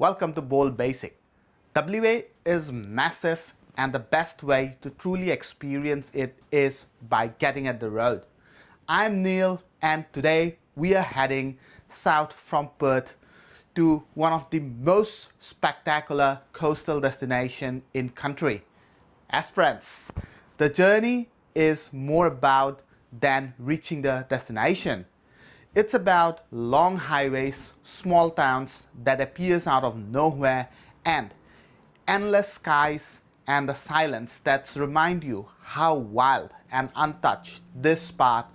Welcome to Bowl Basic. WA is massive and the best way to truly experience it is by getting at the road. I'm Neil and today we are heading south from Perth to one of the most spectacular coastal destinations in country, Esperance. The journey is more about than reaching the destination. It's about long highways, small towns that appears out of nowhere, and endless skies and the silence that remind you how wild and untouched this part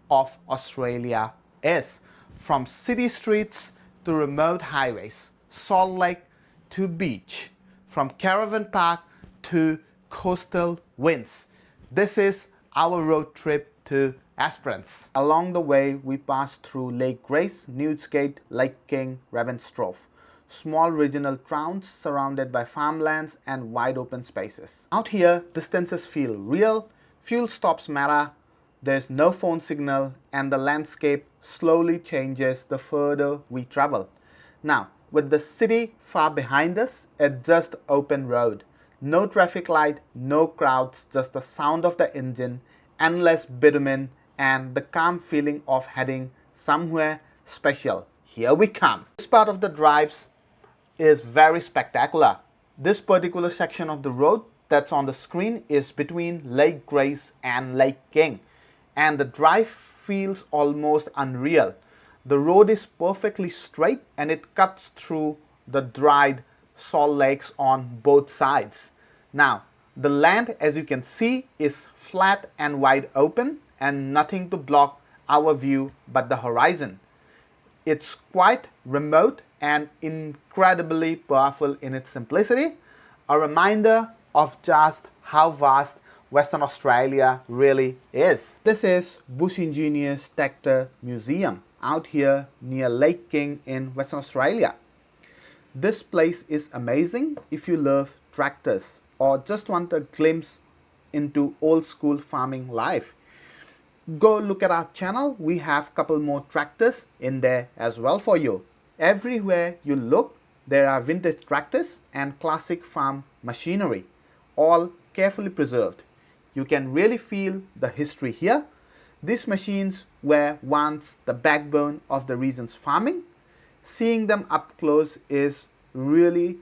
of Australia is. From city streets to remote highways, Salt Lake to beach, from caravan park to coastal winds. This is our road trip to Esperance. Along the way, we passed through Lake Grace, Newsgate, Lake King, Ravenstrofe, small regional towns surrounded by farmlands and wide open spaces. Out here, distances feel real, fuel stops matter, there's no phone signal, and the landscape slowly changes the further we travel. Now, with the city far behind us, it's just open road. No traffic light, no crowds, just the sound of the engine, endless bitumen, and the calm feeling of heading somewhere special. Here we come. This part of the drives is very spectacular. This particular section of the road that's on the screen is between Lake Grace and Lake King, and the drive feels almost unreal. The road is perfectly straight and it cuts through the dried salt lakes on both sides. Now, the land, as you can see, is flat and wide open and nothing to block our view but the horizon. It's quite remote and incredibly powerful in its simplicity, a reminder of just how vast Western Australia really is. This is Bush Engineers Tractor Museum out here near Lake King in Western Australia. This place is amazing if you love tractors or just want a glimpse into old school farming life. Go look at our channel, we have a couple more tractors in there as well for you. Everywhere you look, there are vintage tractors and classic farm machinery, all carefully preserved. You can really feel the history here. These machines were once the backbone of the region's farming. Seeing them up close is really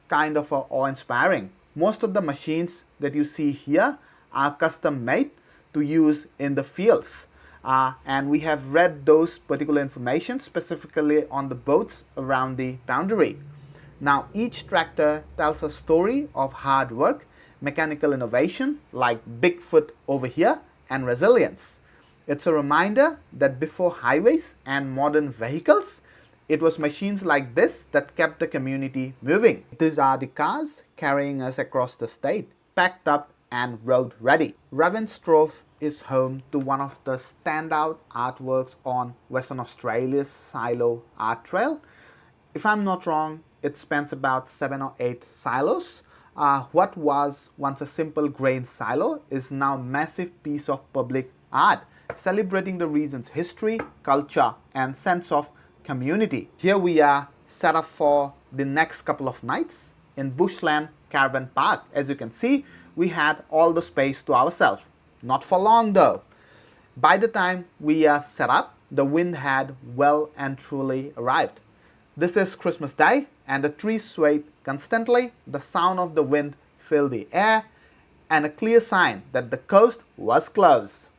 kind of awe-inspiring. Most of the machines that you see here are custom made to use in the fields. And we have read those particular information specifically on the boats around the boundary. Now each tractor tells a story of hard work, mechanical innovation like Bigfoot over here, and resilience. It's a reminder that before highways and modern vehicles, it was machines like this that kept the community moving. These are the cars carrying us across the state, packed up and road ready. Ravenstrofe is home to one of the standout artworks on Western Australia's silo art trail. If I'm not wrong, it spans about 7 or 8 silos. What was once a simple grain silo is now a massive piece of public art, celebrating the region's history, culture, and sense of community. Here we are set up for the next couple of nights in Bushland Caravan Park. As you can see, we had all the space to ourselves. Not for long though. By the time we are set up, the wind had well and truly arrived. This is Christmas Day and the trees swayed constantly. The sound of the wind filled the air and a clear sign that the coast was close.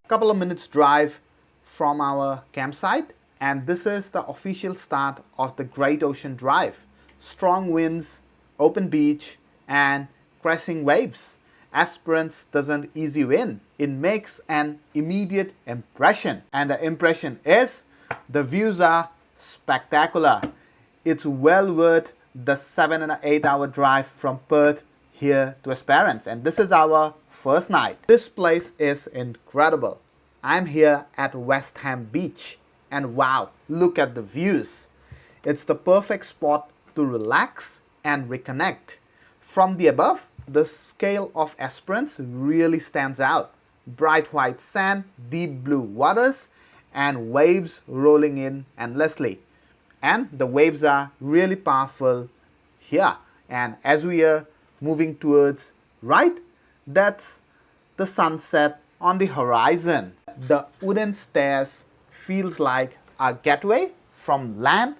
Couple of minutes drive from our campsite, and this is the official start of the Great Ocean Drive. Strong winds, open beach, and crashing waves. Esperance doesn't ease you in. It makes an immediate impression, and the impression is the views are spectacular. It's well worth the 7 and 8 hour drive from Perth here to Esperance, and this is our first night. This place is incredible. I'm here at West Ham Beach and wow, look at the views. It's the perfect spot to relax and reconnect. From the above, the scale of Esperance really stands out. Bright white sand, deep blue waters, and waves rolling in endlessly. And the waves are really powerful here. And as we are moving towards right, that's the sunset on the horizon. The wooden stairs feels like a gateway from land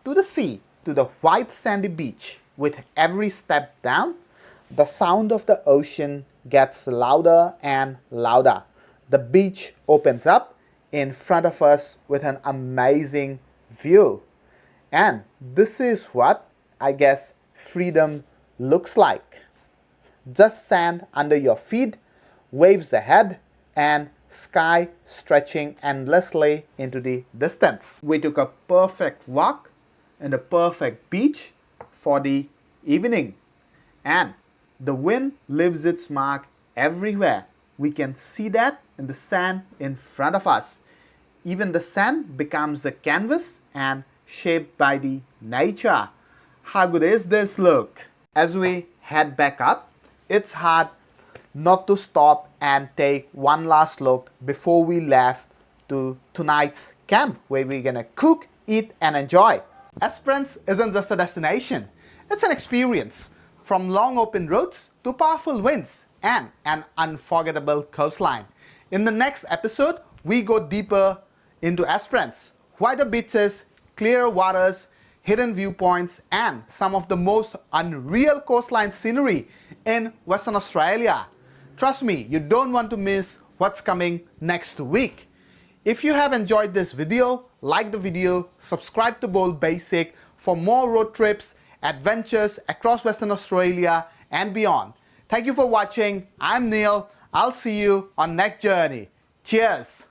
to the sea, to the white sandy beach. With every step down, the sound of the ocean gets louder and louder. The beach opens up in front of us with an amazing view. And this is what I guess freedom looks like. Just sand under your feet, waves ahead, and sky stretching endlessly into the distance. We took a perfect walk in the perfect beach for the evening. And the wind leaves its mark everywhere. We can see that in the sand in front of us. Even the sand becomes a canvas and shaped by the nature. How good is this look? As we head back up, it's hard not to stop and take one last look before we left to tonight's camp, where we're gonna cook, eat, and enjoy. Esperance isn't just a destination, it's an experience. From long open roads to powerful winds and an unforgettable coastline. In the next episode, we go deeper into Esperance, wider beaches, clearer waters, hidden viewpoints, and some of the most unreal coastline scenery in Western Australia. Trust me, you don't want to miss what's coming next week. If you have enjoyed this video, like the video, subscribe to Bold Basic for more road trips, adventures across Western Australia and beyond. Thank you for watching. I'm Neil. I'll see you on next journey. Cheers!